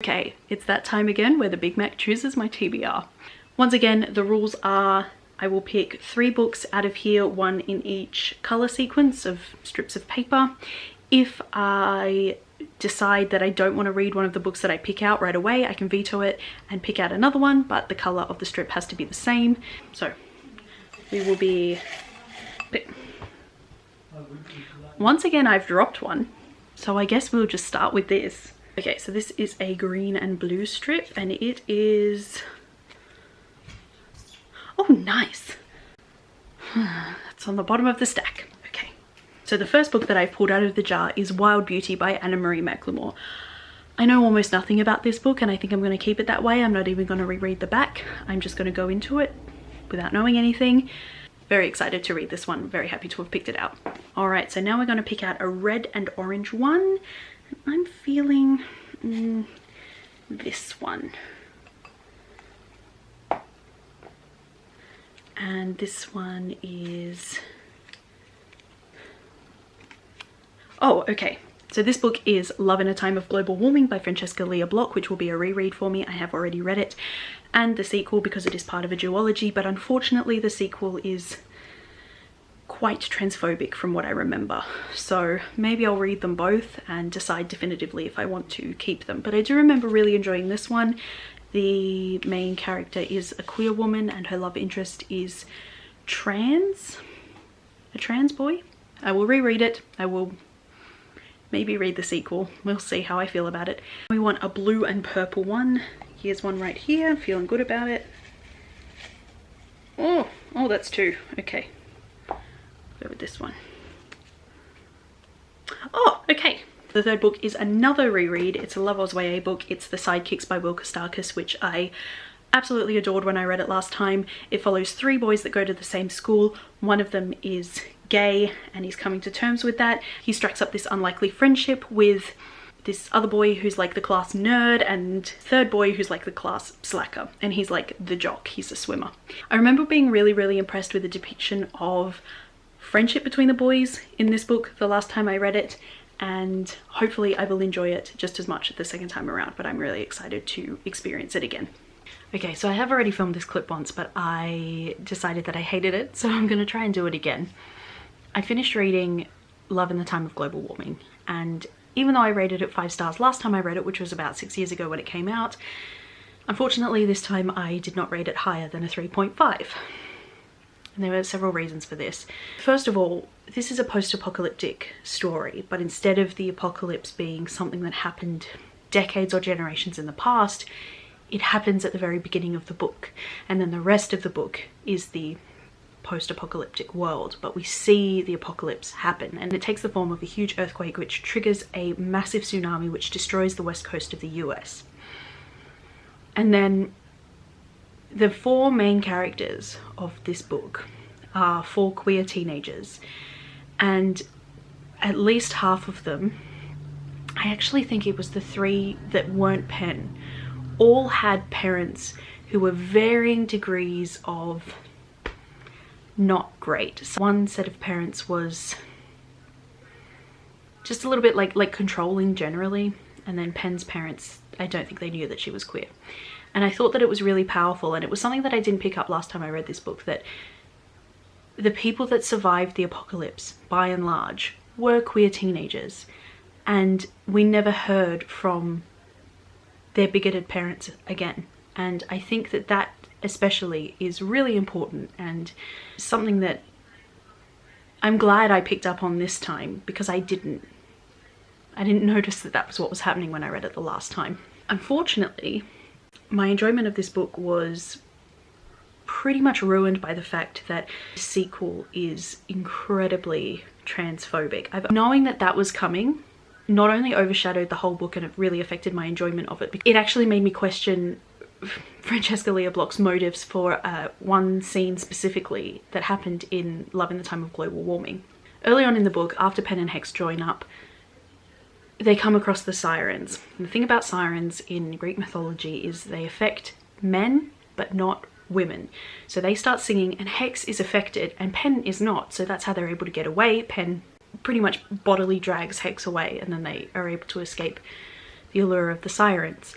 Okay, it's that time again where the Big Mac chooses my TBR. Once again, the rules are I will pick 3 books out of here, 1 in each color sequence of strips of paper. If I decide that I don't want to read one of the books that I pick out right away, I can veto it and pick out another one, but the color of the strip has to be the same. So we will be... Once again, I've dropped one, so I guess we'll just start with this. Okay, so this is a green and blue strip, and it is... Oh, nice. That's on the bottom of the stack. Okay. So the first book that I've pulled out of the jar is Wild Beauty by Anna Marie McLemore. I know almost nothing about this book, and I think I'm going to keep it that way. I'm not even going to reread the back. I'm just going to go into it without knowing anything. Very excited to read this one. Very happy to have picked it out. All right, so now we're going to pick out a red and orange one. I'm feeling this one. And this one is... Oh, okay. So this book is Love in a Time of Global Warming by Francesca Lia Block, which will be a reread for me. I have already read it. And the sequel because it is part of a duology, but unfortunately the sequel is quite transphobic from what I remember. So maybe I'll read them both and decide definitively if I want to keep them. But I do remember really enjoying this one. The main character is a queer woman and her love interest is a trans boy. I will reread it. I will maybe read the sequel. We'll see how I feel about it. We want a blue and purple one. Here's one right here. I'm feeling good about it. Oh, that's 2. Okay. Go with this one. Oh, okay. The third book is another reread. It's a Love Oz YA book. It's The Sidekicks by Will Kostakis, which I absolutely adored when I read it last time. It follows 3 boys that go to the same school. One of them is gay and he's coming to terms with that. He strikes up this unlikely friendship with this other boy who's like the class nerd and third boy who's like the class slacker, and he's like the jock. He's a swimmer. I remember being really impressed with the depiction of friendship between the boys in this book the last time I read it, and hopefully I will enjoy it just as much the second time around, but I'm really excited to experience it again. Okay, so I have already filmed this clip once, but I decided that I hated it, so I'm gonna try and do it again. I finished reading Love in the Time of Global Warming, and even though I rated it 5 stars last time I read it, which was about 6 years ago when it came out, unfortunately this time I did not rate it higher than a 3.5. And there were several reasons for this. First of all, this is a post-apocalyptic story, but instead of the apocalypse being something that happened decades or generations in the past, it happens at the very beginning of the book. And then the rest of the book is the post-apocalyptic world, but we see the apocalypse happen, and it takes the form of a huge earthquake which triggers a massive tsunami which destroys the west coast of the US. And then the 4 main characters of this book are 4 queer teenagers, and at least half of them, I actually think it was the 3 that weren't Penn, all had parents who were varying degrees of not great. So one set of parents was just a little bit like controlling generally, and then Penn's parents, I don't think they knew that she was queer. And I thought that it was really powerful, and it was something that I didn't pick up last time I read this book, that the people that survived the apocalypse, by and large, were queer teenagers, and we never heard from their bigoted parents again. And I think that that especially is really important, and something that I'm glad I picked up on this time, because I didn't notice that that was what was happening when I read it the last time. Unfortunately, my enjoyment of this book was pretty much ruined by the fact that the sequel is incredibly transphobic. Knowing that that was coming not only overshadowed the whole book, and it really affected my enjoyment of it. It actually made me question Francesca Lia Block's motives for one scene specifically that happened in Love in the Time of Global Warming. Early on in the book, after Penn and Hex join up, they come across the sirens. And the thing about sirens in Greek mythology is they affect men, but not women. So they start singing, and Hex is affected and Penn is not. So that's how they're able to get away. Penn pretty much bodily drags Hex away, and then they are able to escape The Allure of the Sirens.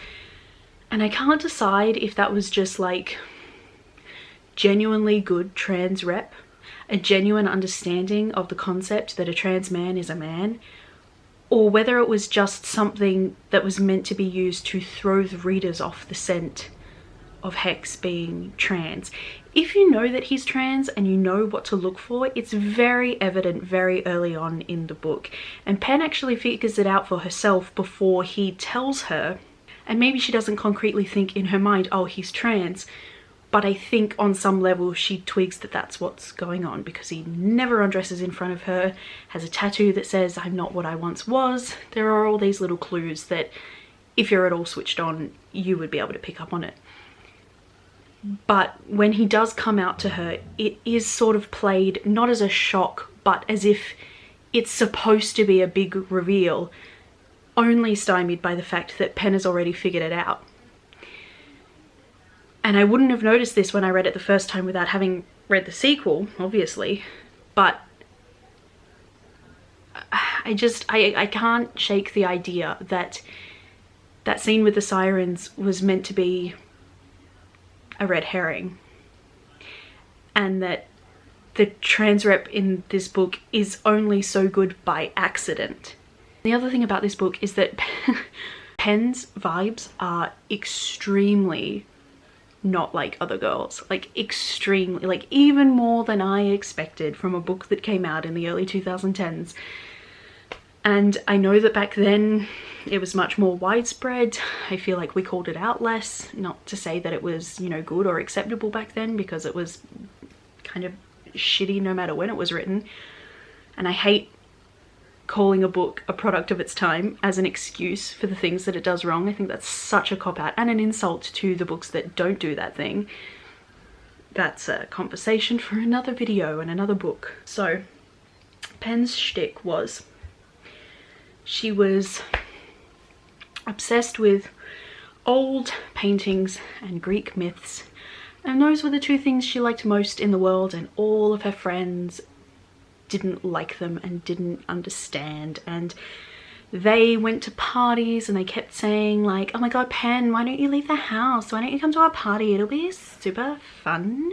And I can't decide if that was just like genuinely good trans rep, a genuine understanding of the concept that a trans man is a man, or whether it was just something that was meant to be used to throw the readers off the scent of Hex being trans. If you know that he's trans and you know what to look for, it's very evident very early on in the book. And Pen actually figures it out for herself before he tells her. And maybe she doesn't concretely think in her mind, oh, he's trans. But I think on some level she twigs that that's what's going on, because he never undresses in front of her, has a tattoo that says, I'm not what I once was. There are all these little clues that if you're at all switched on, you would be able to pick up on it. But when he does come out to her, it is sort of played not as a shock, but as if it's supposed to be a big reveal, only stymied by the fact that Pen has already figured it out. And I wouldn't have noticed this when I read it the first time without having read the sequel, obviously, but I can't shake the idea that that scene with the sirens was meant to be a red herring, and that the trans rep in this book is only so good by accident. The other thing about this book is that Pen's vibes are extremely not like other girls, like extremely, like even more than I expected from a book that came out in the early 2010s. And I know that back then it was much more widespread. I feel like we called it out less, not to say that it was, you know, good or acceptable back then, because it was kind of shitty no matter when it was written. And I hate calling a book a product of its time as an excuse for the things that it does wrong. I think that's such a cop-out and an insult to the books that don't do that thing. That's a conversation for another video and another book. So Pen's shtick was, she was obsessed with old paintings and Greek myths, and those were the two things she liked most in the world, and all of her friends didn't like them and didn't understand, and they went to parties and they kept saying like, oh my god, Pen, why don't you leave the house? Why don't you come to our party? It'll be super fun.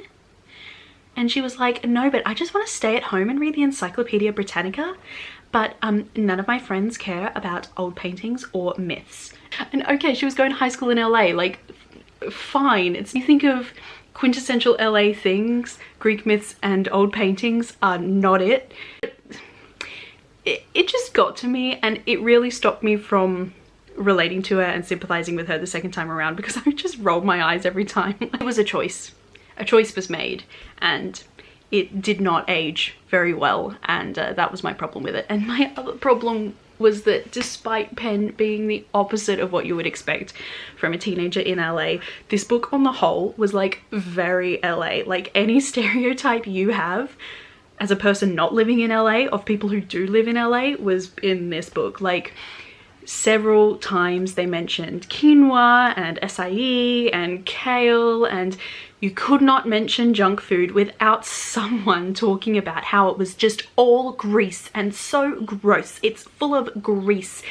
And she was like, no, but I just want to stay at home and read the Encyclopedia Britannica. But none of my friends care about old paintings or myths. And okay, she was going to high school in LA, like fine. You think of quintessential LA things, Greek myths and old paintings are not it. It just got to me, and it really stopped me from relating to her and sympathizing with her the second time around, because I just rolled my eyes every time. It was a choice. A choice was made, and it did not age very well, and that was my problem with it. And my other problem was that despite Pen being the opposite of what you would expect from a teenager in LA, this book on the whole was like very LA. Like any stereotype you have as a person not living in LA of people who do live in LA was in this book. Like several times they mentioned quinoa and acai and kale, and you could not mention junk food without someone talking about how it was just all grease and so gross. It's full of grease.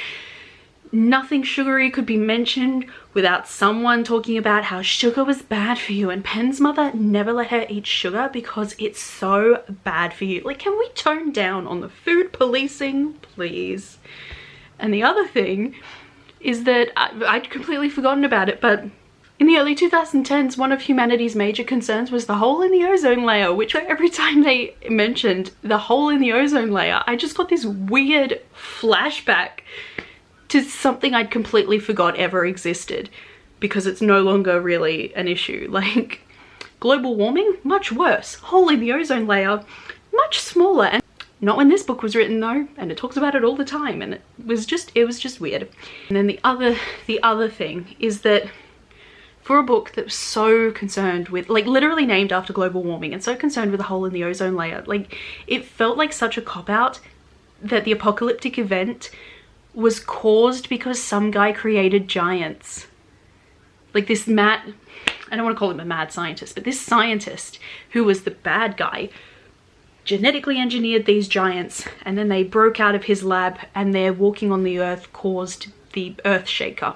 Nothing sugary could be mentioned without someone talking about how sugar was bad for you, and Pen's mother never let her eat sugar because it's so bad for you. Like, can we tone down on the food policing, please? And the other thing is that I'd completely forgotten about it, but in the early 2010s, one of humanity's major concerns was the hole in the ozone layer, which every time they mentioned the hole in the ozone layer, I just got this weird flashback to something I'd completely forgot ever existed, because it's no longer really an issue. Like, global warming, much worse. Hole in the ozone layer, much smaller. And not when this book was written though, and it talks about it all the time, and it was just weird. And then the other thing is that for a book that was so concerned with, like literally named after global warming and so concerned with the hole in the ozone layer, like it felt like such a cop-out that the apocalyptic event was caused because some guy created giants. Like this I don't want to call him a mad scientist, but this scientist who was the bad guy genetically engineered these giants, and then they broke out of his lab and their walking on the earth caused the Earthshaker,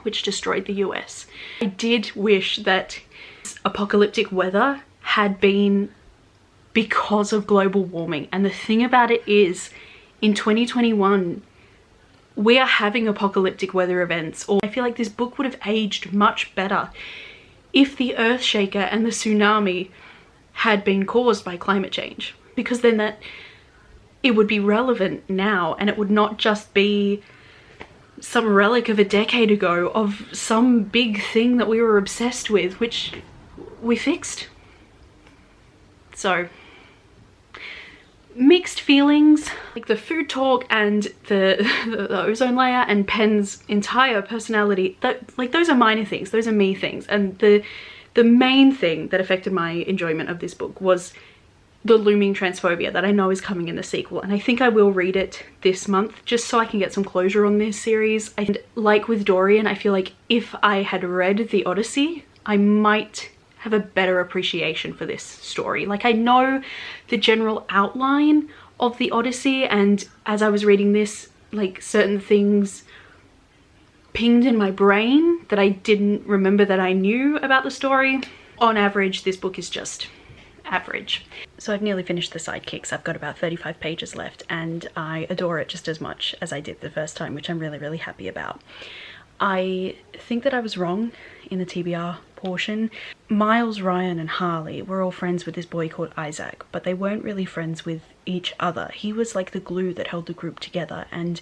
which destroyed the US. I did wish that apocalyptic weather had been because of global warming. And the thing about it is, in 2021, we are having apocalyptic weather events. Or I feel like this book would have aged much better if the Earthshaker and the tsunami had been caused by climate change, because then that it would be relevant now, and it would not just be some relic of a decade ago of some big thing that we were obsessed with, which we fixed. So, mixed feelings. Like the food talk and the ozone layer and Pen's entire personality, like those are minor things, those are me things. And the main thing that affected my enjoyment of this book was the looming transphobia that I know is coming in the sequel, and I think I will read it this month just so I can get some closure on this series. And like with Dorian, I feel like if I had read the Odyssey, I might have a better appreciation for this story. Like, I know the general outline of the Odyssey, and as I was reading this, like certain things pinged in my brain that I didn't remember that I knew about the story. On average, this book is just average. So I've nearly finished The Sidekicks. I've got about 35 pages left, and I adore it just as much as I did the first time, which I'm really, really happy about. I think that I was wrong in the TBR portion. Miles, Ryan and Harley were all friends with this boy called Isaac, but they weren't really friends with each other. He was like the glue that held the group together, and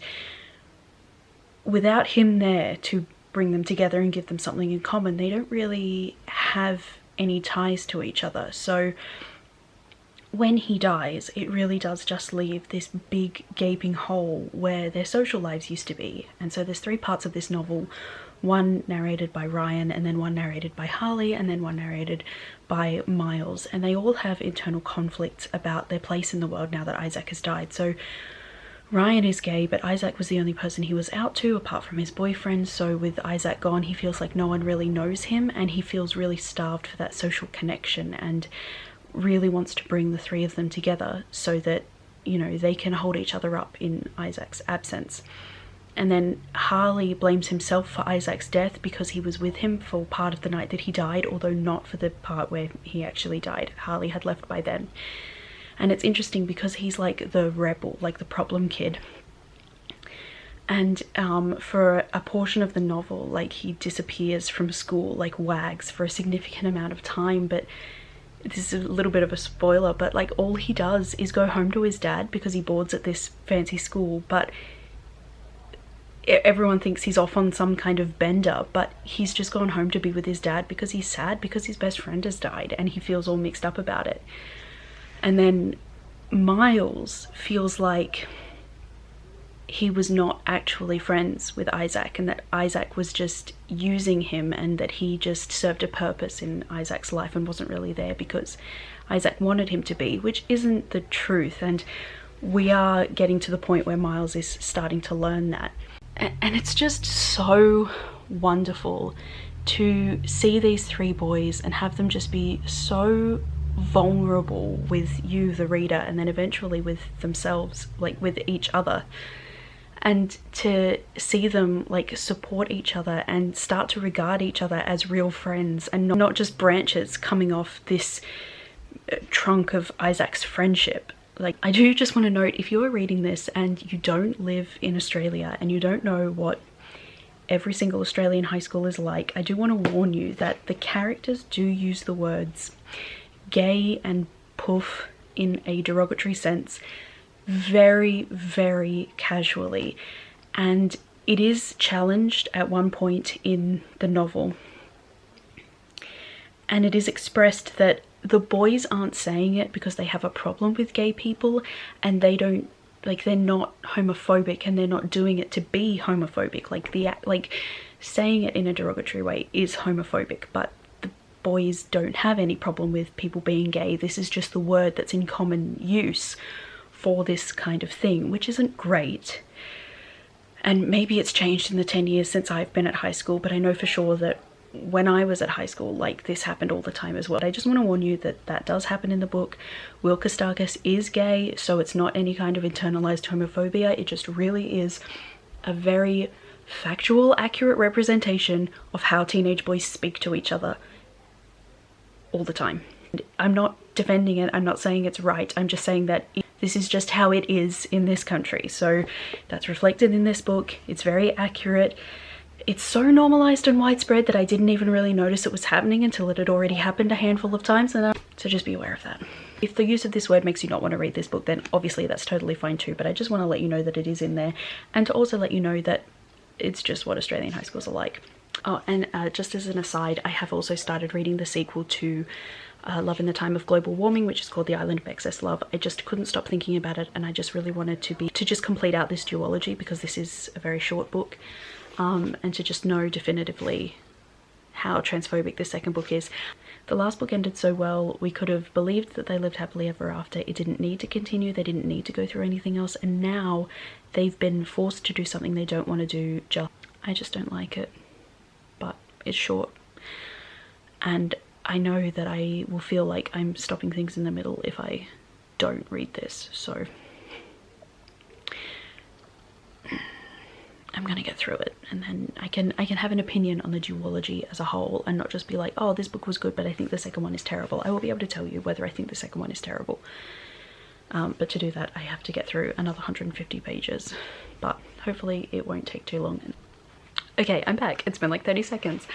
without him there to bring them together and give them something in common, they don't really have any ties to each other. So when he dies, it really does just leave this big gaping hole where their social lives used to be. And so there's 3 parts of this novel, one narrated by Ryan, and then one narrated by Harley, and then one narrated by Miles, and they all have internal conflicts about their place in the world now that Isaac has died. So Ryan is gay, but Isaac was the only person he was out to apart from his boyfriend, so with Isaac gone, he feels like no one really knows him, and he feels really starved for that social connection and really wants to bring the 3 of them together so that, you know, they can hold each other up in Isaac's absence. And then Harley blames himself for Isaac's death because he was with him for part of the night that he died, although not for the part where he actually died. Harley had left by then. And it's interesting because he's like the rebel, like the problem kid. And for a portion of the novel, like, he disappears from school, like Wags, for a significant amount of time. But this is a little bit of a spoiler, but like all he does is go home to his dad because he boards at this fancy school, but everyone thinks he's off on some kind of bender, but he's just gone home to be with his dad because he's sad because his best friend has died, and he feels all mixed up about it. And then Miles feels like he was not actually friends with Isaac, and that Isaac was just using him, and that he just served a purpose in Isaac's life and wasn't really there because Isaac wanted him to be, which isn't the truth. And we are getting to the point where Miles is starting to learn that. And it's just so wonderful to see these 3 boys and have them just be so vulnerable with you, the reader, and then eventually with themselves, like with each other. And to see them like support each other and start to regard each other as real friends and not just branches coming off this trunk of Isaac's friendship. Like, I do just want to note, if you're reading this and you don't live in Australia and you don't know what every single Australian high school is like, I do want to warn you that the characters do use the words gay and poof in a derogatory sense very, very casually, and it is challenged at one point in the novel, and it is expressed that the boys aren't saying it because they have a problem with gay people, and they don't, like, they're not homophobic, and they're not doing it to be homophobic. Like saying it in a derogatory way is homophobic, but the boys don't have any problem with people being gay. This is just the word that's in common use for this kind of thing, which isn't great. And maybe it's changed in the 10 years since I've been at high school, but I know for sure that when I was at high school, like, this happened all the time as well. I just want to warn you that that does happen in the book. Will Kostakis is gay, so it's not any kind of internalized homophobia. It just really is a very factual, accurate representation of how teenage boys speak to each other all the time. I'm not defending it, I'm not saying it's right, I'm just saying that this is just how it is in this country. So that's reflected in this book. It's very accurate. It's so normalized and widespread that I didn't even really notice it was happening until it had already happened a handful of times. And so just be aware of that. If the use of this word makes you not want to read this book, then obviously that's totally fine too, but I just want to let you know that it is in there, and to also let you know that it's just what Australian high schools are like. Oh, and just as an aside, I have also started reading the sequel to Love in the Time of Global Warming, which is called The Island of Excess Love. I just couldn't stop thinking about it, and I just really wanted to just complete out this duology, because this is a very short book, and to just know definitively how transphobic this second book is. The last book ended so well, we could have believed that they lived happily ever after. It didn't need to continue, they didn't need to go through anything else, and now they've been forced to do something they don't want to do. I just don't like it, but it's short, and I know that I will feel like I'm stopping things in the middle if I don't read this, so I'm gonna get through it, and then I can have an opinion on the duology as a whole, and not just be like, oh, this book was good but I think the second one is terrible. I will be able to tell you whether I think the second one is terrible, but to do that I have to get through another 150 pages, but hopefully it won't take too long. Okay, I'm back. It's been like 30 seconds.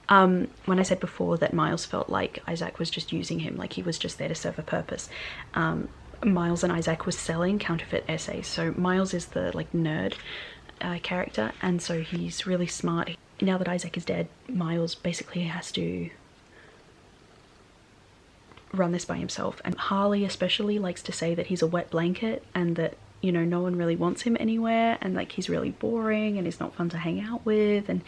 When I said before that Miles felt like Isaac was just using him, like he was just there to serve a purpose, Miles and Isaac was selling counterfeit essays. So Miles is the like nerd character, and so he's really smart. Now that Isaac is dead, Miles basically has to run this by himself, and Harley especially likes to say that he's a wet blanket, and that, you know, no one really wants him anywhere, and like he's really boring and he's not fun to hang out with, and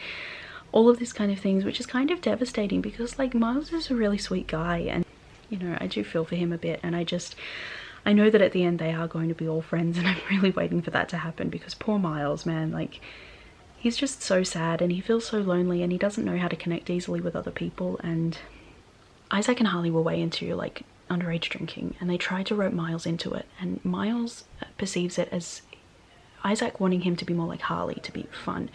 all of this kind of things, which is kind of devastating, because like Miles is a really sweet guy, and you know, I do feel for him a bit, and I know that at the end they are going to be all friends, and I'm really waiting for that to happen, because poor Miles, man, like he's just so sad and he feels so lonely and he doesn't know how to connect easily with other people. And Isaac and Harley were way into like underage drinking, and they tried to rope Miles into it, and Miles perceives it as Isaac wanting him to be more like Harley, to be fun.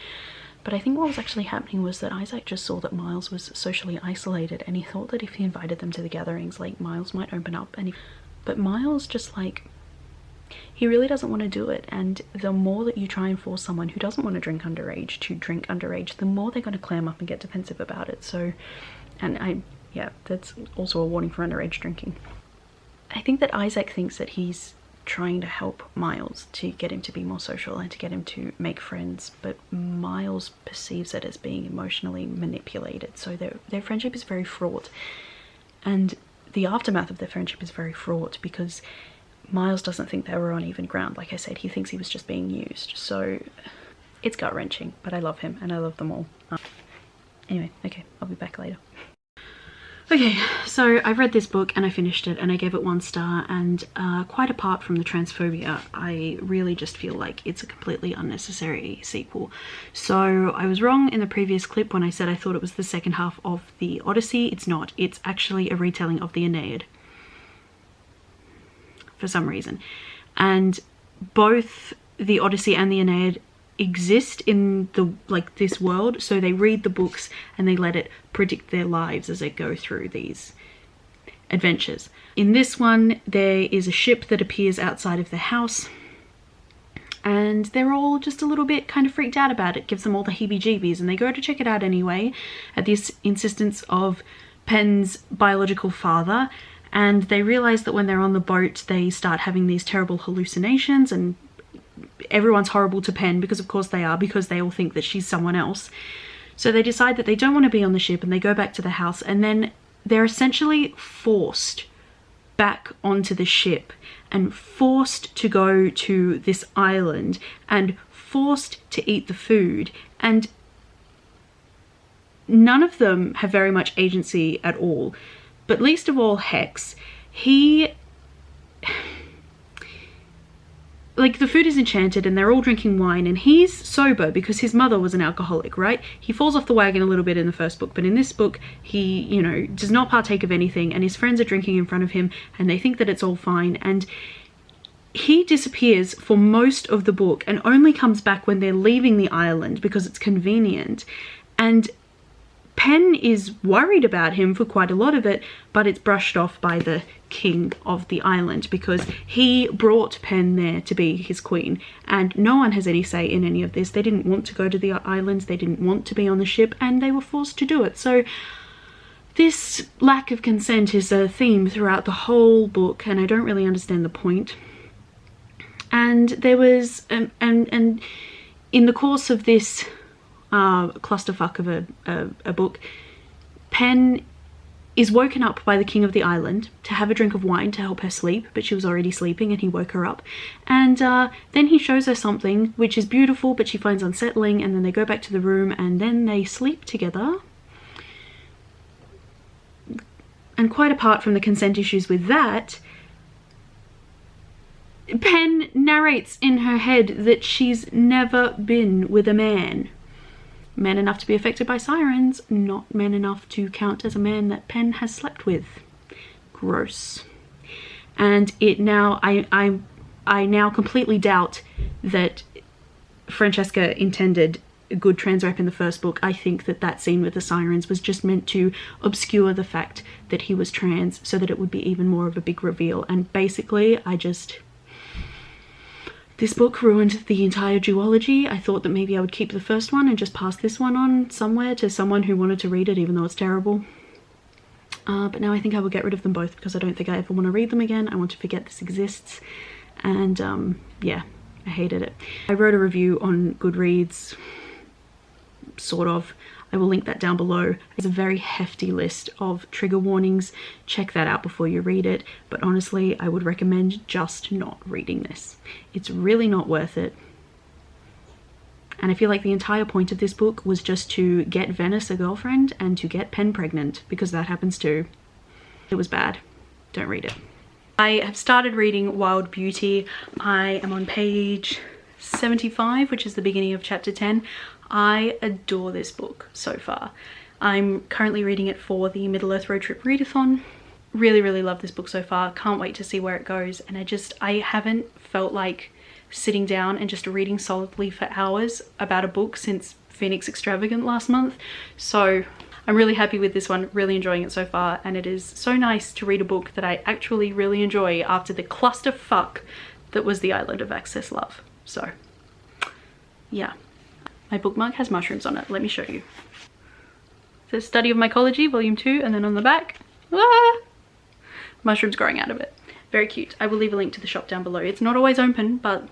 But I think what was actually happening was that Isaac just saw that Miles was socially isolated, and he thought that if he invited them to the gatherings, like Miles might open up. But Miles just like, he really doesn't want to do it, and the more that you try and force someone who doesn't want to drink underage, the more they're going to clam up and get defensive about it. So, and yeah, that's also a warning for underage drinking. I think that Isaac thinks that he's trying to help Miles to get him to be more social and to get him to make friends, but Miles perceives it as being emotionally manipulated. So their friendship is very fraught, and the aftermath of their friendship is very fraught, because Miles doesn't think they were on even ground. Like I said, he thinks he was just being used. So it's gut-wrenching, but I love him and I love them all. Anyway, okay, I'll be back later. Okay, so I've read this book and I finished it and I gave it 1 star, and quite apart from the transphobia, I really just feel like it's a completely unnecessary sequel. So I was wrong in the previous clip when I said I thought it was the second half of the Odyssey. It's not. It's actually a retelling of the Aeneid, for some reason. And both the Odyssey and the Aeneid exist in the this world, so they read the books and they let it predict their lives as they go through these adventures. In this one, there is a ship that appears outside of the house, and they're all just a little bit kind of freaked out about it. Gives them all the heebie-jeebies, and they go to check it out anyway at the insistence of Pen's biological father. And they realize that when they're on the boat, they start having these terrible hallucinations, and everyone's horrible to Pen, because of course they are, because they all think that she's someone else. So they decide that they don't want to be on the ship, and they go back to the house, and then they're essentially forced back onto the ship and forced to go to this island and forced to eat the food, and none of them have very much agency at all. But least of all Hex. Like, the food is enchanted and they're all drinking wine, and he's sober because his mother was an alcoholic, right? He falls off the wagon a little bit in the first book, but in this book he, you know, does not partake of anything, and his friends are drinking in front of him and they think that it's all fine. And he disappears for most of the book and only comes back when they're leaving the island because it's convenient. And Pen is worried about him for quite a lot of it, but it's brushed off by the king of the island because he brought Pen there to be his queen, and no one has any say in any of this. They didn't want to go to the islands, they didn't want to be on the ship, and they were forced to do it. So this lack of consent is a theme throughout the whole book, and I don't really understand the point. And there was and in the course of this clusterfuck of a book, Pen is woken up by the king of the island to have a drink of wine to help her sleep, but she was already sleeping and he woke her up. And then he shows her something which is beautiful but she finds unsettling, and then they go back to the room and then they sleep together. And quite apart from the consent issues with that, Pen narrates in her head that she's never been with a man. Man enough to be affected by sirens, not man enough to count as a man that Pen has slept with. Gross. And it now, I now completely doubt that Francesca intended a good trans rep in the first book. I think that that scene with the sirens was just meant to obscure the fact that he was trans so that it would be even more of a big reveal. And basically, this book ruined the entire duology. I thought that maybe I would keep the first one and just pass this one on somewhere to someone who wanted to read it, even though it's terrible. But now I think I will get rid of them both because I don't think I ever want to read them again. I want to forget this exists. And yeah, I hated it. I wrote a review on Goodreads, sort of. I will link that down below. It's a very hefty list of trigger warnings. Check that out before you read it. But honestly, I would recommend just not reading this. It's really not worth it. And I feel like the entire point of this book was just to get Venice a girlfriend and to get Pen pregnant, because that happens too. It was bad. Don't read it. I have started reading Wild Beauty. I am on page 75, which is the beginning of chapter 10. I adore this book so far. I'm currently reading it for the Middle Earth Road Trip Readathon. Really love this book so far. Can't wait to see where it goes. And I haven't felt like sitting down and just reading solidly for hours about a book since Phoenix Extravagant last month. So I'm really happy with this one, really enjoying it so far. And it is so nice to read a book that I actually really enjoy after the clusterfuck that was The Island of Access Love. So yeah. My bookmark has mushrooms on it. Let me show you. It says Study of Mycology, Volume 2, and then on the back, mushrooms growing out of it. Very cute. I will leave a link to the shop down below. It's not always open, but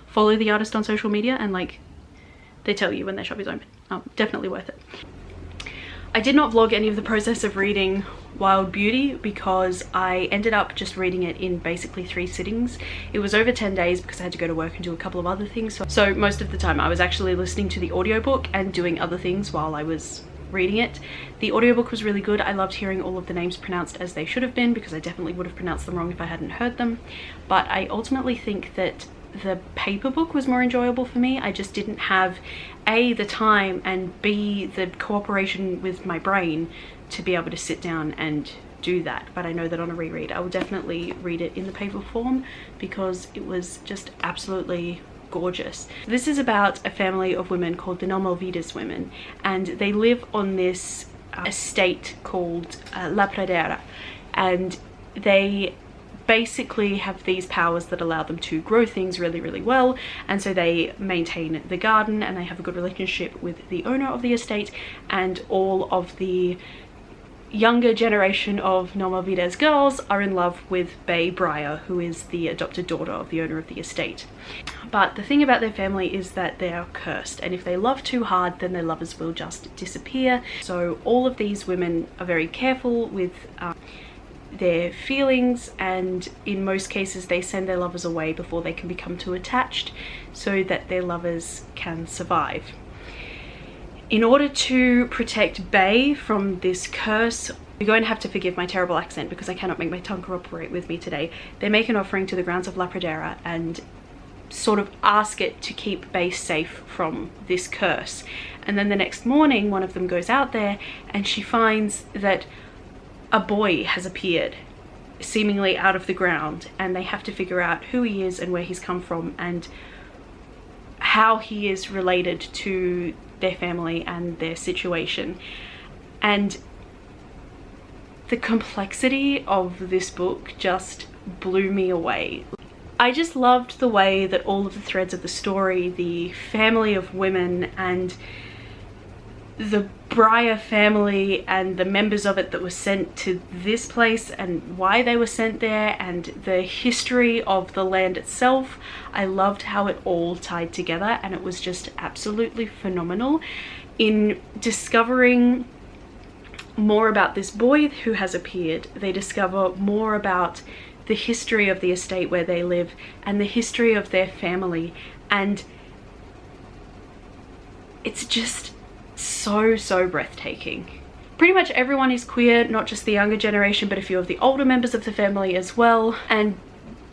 follow the artist on social media and like, they tell you when their shop is open. Definitely worth it. I did not vlog any of the process of reading Wild Beauty because I ended up just reading it in basically 3 sittings. It was over 10 days because I had to go to work and do a couple of other things. So most of the time I was actually listening to the audiobook and doing other things while I was reading it. The audiobook was really good. I loved hearing all of the names pronounced as they should have been, because I definitely would have pronounced them wrong if I hadn't heard them. But I ultimately think that the paper book was more enjoyable for me. I just didn't have A, the time, and B, the cooperation with my brain to be able to sit down and do that. But I know that on a reread I will definitely read it in the paper form because it was just absolutely gorgeous. This is about a family of women called the Nomalvides women, and they live on this estate called La Pradera, and they basically have these powers that allow them to grow things really well, and so they maintain the garden and they have a good relationship with the owner of the estate, and all of the younger generation of Nomalvides girls are in love with Bae Briar, who is the adopted daughter of the owner of the estate. But the thing about their family is that they are cursed, and if they love too hard then their lovers will just disappear. So all of these women are very careful with their feelings, and in most cases they send their lovers away before they can become too attached so that their lovers can survive. In order to protect Bae from this curse, you're going to have to forgive my terrible accent because I cannot make my tongue cooperate with me today. They make an offering to the grounds of La Pradera and sort of ask it to keep Bae safe from this curse. And then the next morning one of them goes out there and she finds that a boy has appeared seemingly out of the ground, and they have to figure out who he is and where he's come from and how he is related to their family and their situation. And the complexity of this book just blew me away. I just loved the way that all of the threads of the story, the family of women and the Briar family and the members of it that were sent to this place and why they were sent there, and the history of the land itself. I loved how it all tied together, and it was just absolutely phenomenal. In discovering more about this boy who has appeared, they discover more about the history of the estate where they live and the history of their family, and it's just so breathtaking. Pretty much everyone is queer, not just the younger generation, but a few of the older members of the family as well. And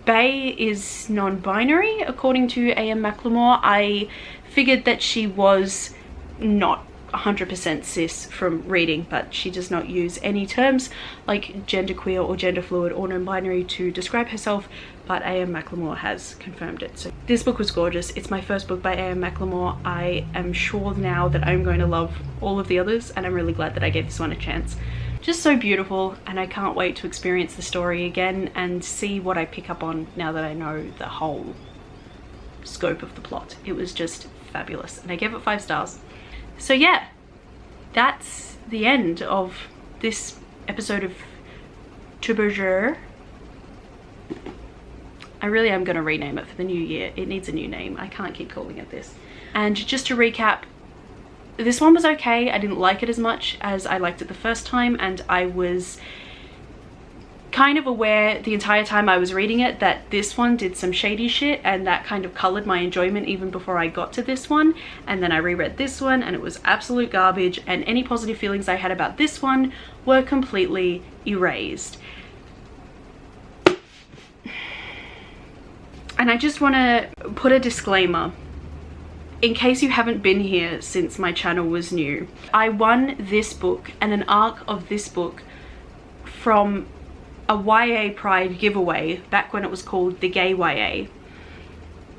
Bay is non-binary, according to A.M. Macklemore. I figured that she was not 100% cis from reading, but she does not use any terms like genderqueer or gender fluid or non-binary to describe herself, but A.M. Macklemore has confirmed it. So this book was gorgeous. It's my first book by A.M. Macklemore. I am sure now that I'm going to love all of the others, and I'm really glad that I gave this one a chance. Just so beautiful, and I can't wait to experience the story again and see what I pick up on now that I know the whole scope of the plot. It was just fabulous, and I gave it 5 stars. So yeah, that's the end of this episode of Tuberger. I really am going to rename it for the new year. It needs a new name. I can't keep calling it this. And just to recap, this one was okay. I didn't like it as much as I liked it the first time, and I was kind of aware the entire time I was reading it that this one did some shady shit, and that kind of colored my enjoyment even before I got to this one. And then I reread this one and it was absolute garbage, and any positive feelings I had about this one were completely erased. And I just want to put a disclaimer in case you haven't been here since my channel was new. I won this book and an arc of this book from a YA Pride giveaway back when it was called the Gay YA.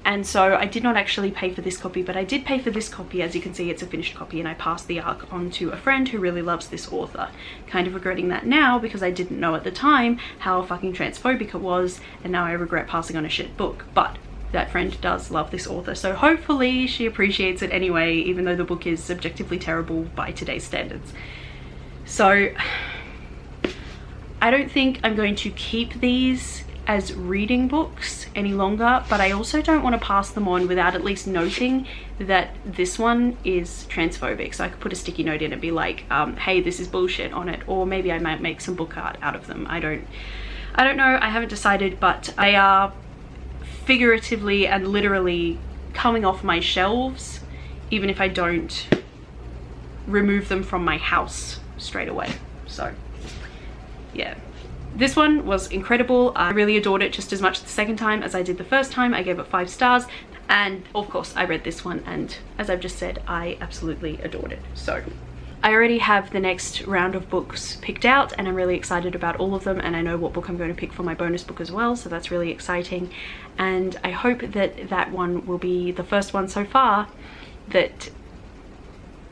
And so I did not actually pay for this copy, but I did pay for this copy. As you can see, it's a finished copy, and I passed the arc on to a friend who really loves this author. Kind of regretting that now because I didn't know at the time how fucking transphobic it was, and now I regret passing on a shit book. But that friend does love this author, so hopefully she appreciates it anyway, even though the book is subjectively terrible by today's standards. So I don't think I'm going to keep these as reading books any longer, but I also don't want to pass them on without at least noting that this one is transphobic. So I could put a sticky note in and be like, hey, this is bullshit on it, or maybe I might make some book art out of them. I don't know, I haven't decided, but they are figuratively and literally coming off my shelves, even if I don't remove them from my house straight away. So yeah. This one was incredible. I really adored it just as much the second time as I did the first time. I gave it 5 stars, and of course I read this one, and as I've just said, I absolutely adored it. So I already have the next round of books picked out, and I'm really excited about all of them, and I know what book I'm going to pick for my bonus book as well, so that's really exciting. And I hope that that one will be the first one so far that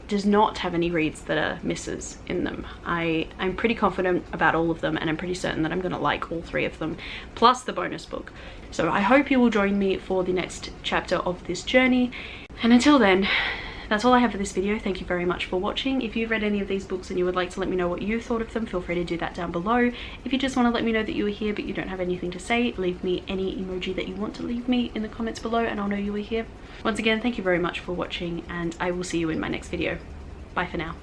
does not have any reads that are misses in them. I'm pretty confident about all of them, and I'm pretty certain that I'm gonna like all 3 of them, plus the bonus book. So I hope you will join me for the next chapter of this journey. And until then, that's all I have for this video. Thank you very much for watching. If you've read any of these books and you would like to let me know what you thought of them, feel free to do that down below. If you just want to let me know that you were here but you don't have anything to say, leave me any emoji that you want to leave me in the comments below and I'll know you were here. Once again, thank you very much for watching, and I will see you in my next video. Bye for now.